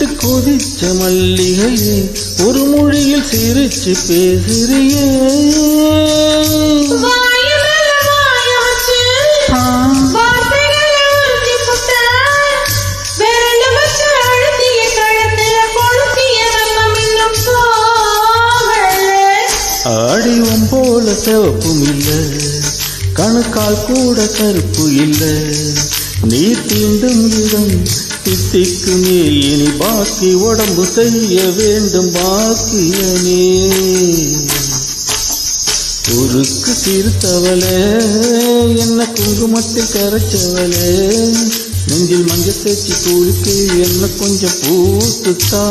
விட்டு கொதிச்ச மல்லிகையே ஒரு மொழியில் சிரிச்சு பேசுறியே ஆடிவம் போல சிவப்பும் இல்ல கணுக்கால் கூட கருப்பு இல்ல நீ தீண்டும் இடம் தித்திக்குமே இனி பாக்கி உடம்பு செய்ய வேண்டும் பாக்கியமே உருக்கு சிரித்தவளே என்ன குங்குமத்தில் கரைச்சவளே நெஞ்சில் மஞ்சள் தேய்ச்சி குளிக்கு என்ன கொஞ்சம் பூத்துத்தா